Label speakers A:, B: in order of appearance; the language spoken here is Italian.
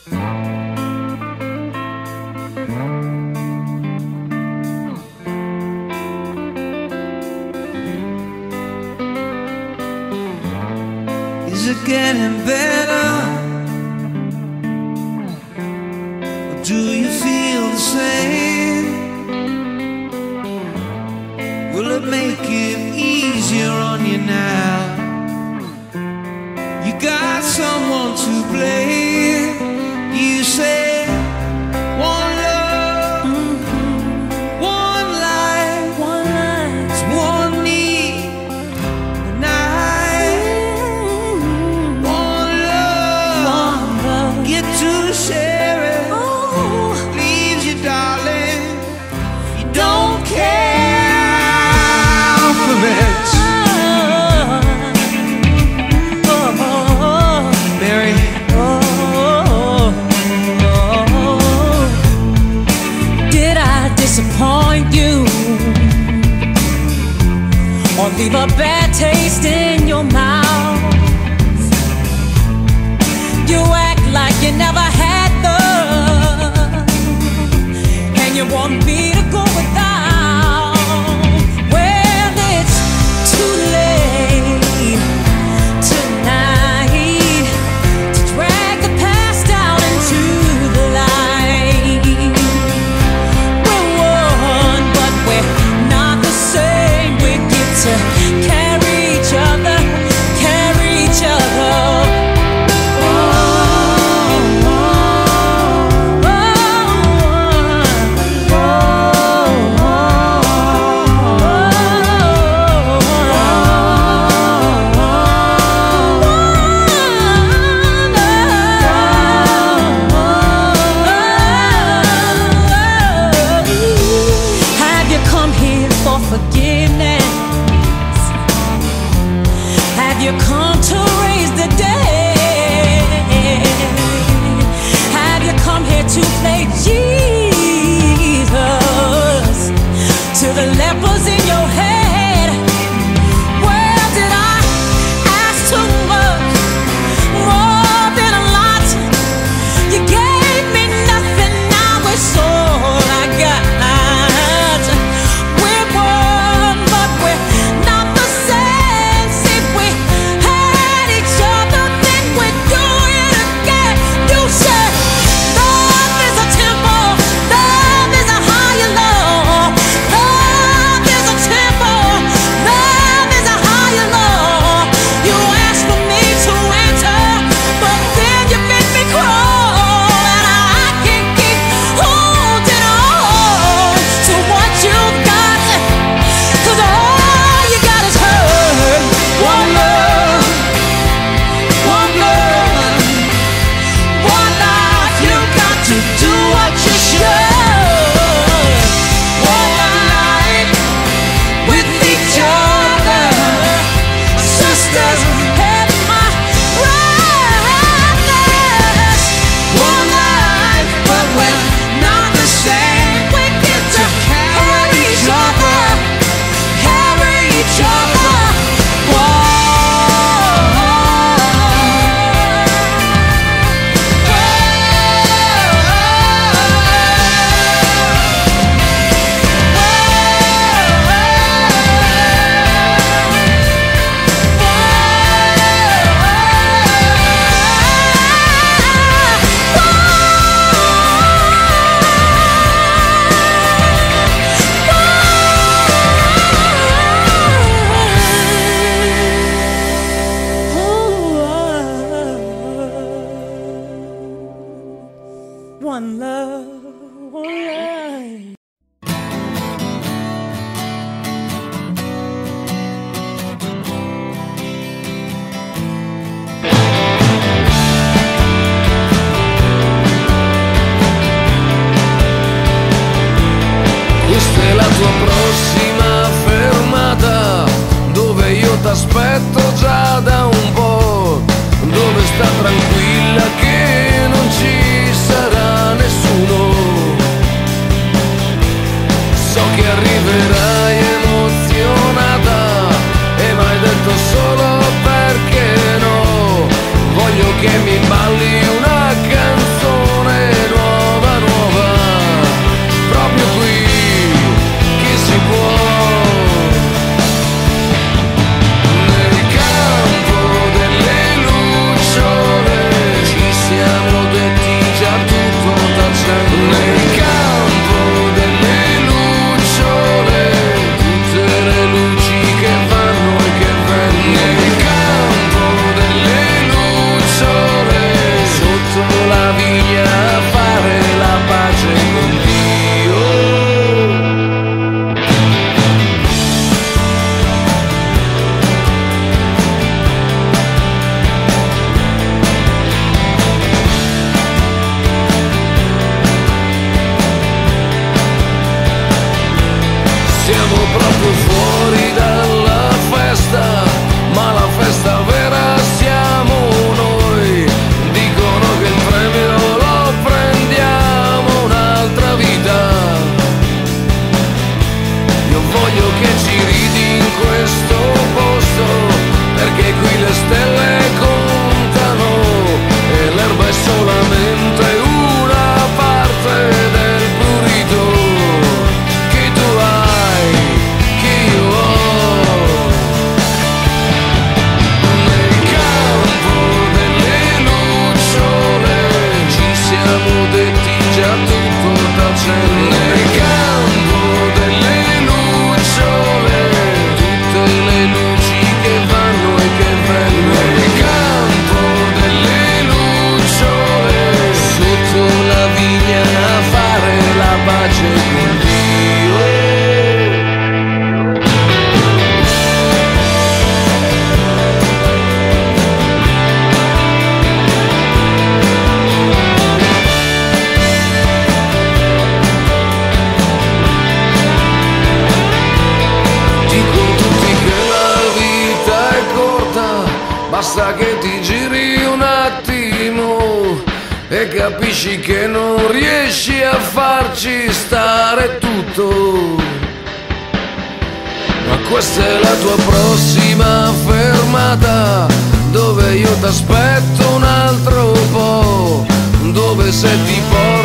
A: Is it getting better? Or do you feel the same? Will it make it easier on you now? You got someone to blame. You say one love, one life, it's one need, and one love, get to share it. Leaves you, darling, you don't care for it. Mary,
B: did I disappoint you or leave a bad taste in your mouth? You act like you never had love, and you want me to go without. Well, it's too late tonight to drag the past down into the light. We're one, but we're not the same. We get to carry each other, carry each other. Have you come here for forgiveness? Have you come to raise the dead? Have you come here to play Jesus to the lepers in your head? Well, did I ask too much, more than a lot? You gave me nothing, now it's all I got. We're one, but we're not the same. See, we had each other, then we do it again. You said love is a temple, love is a higher law. Love is a temple, love is a higher law. You asked for me to enter, but then you made me crawl, and I can't keep holding on to what you got, 'cause all you got is hurt. One love, one blood, one life. You got to do what you should. One life with each other, sisters and my brothers. One life, but we're not the same. We get to carry each other, carry each other. One love, one life.
C: Questa è la tua prossima fermata, dove io t'aspetto già da un po', dove sta tranquilla che non ci sarà nessuno. troppo fuori dalla festa, ma la festa vera siamo noi. Dicono che il premio lo prendiamo un'altra vita. Io voglio che ci ridi in questo posto, perché qui le stelle contano e l'erba è solamente una parte del prurito che tu hai, che io ho. Nel campo delle lucciole ci siamo detti già tutto tacendo. Nel campo delle lucciole tutte le luci che vanno e che vengono. Nel campo delle lucciole sotto la vigna a fare la pace con Dio. Dicono tutti che la vita è corta, basta che ti giri un attimo e capisci che non riesci a farci stare tutto. Ma questa è la tua prossima fermata, dove io t'aspetto un altro po', dove se ti porto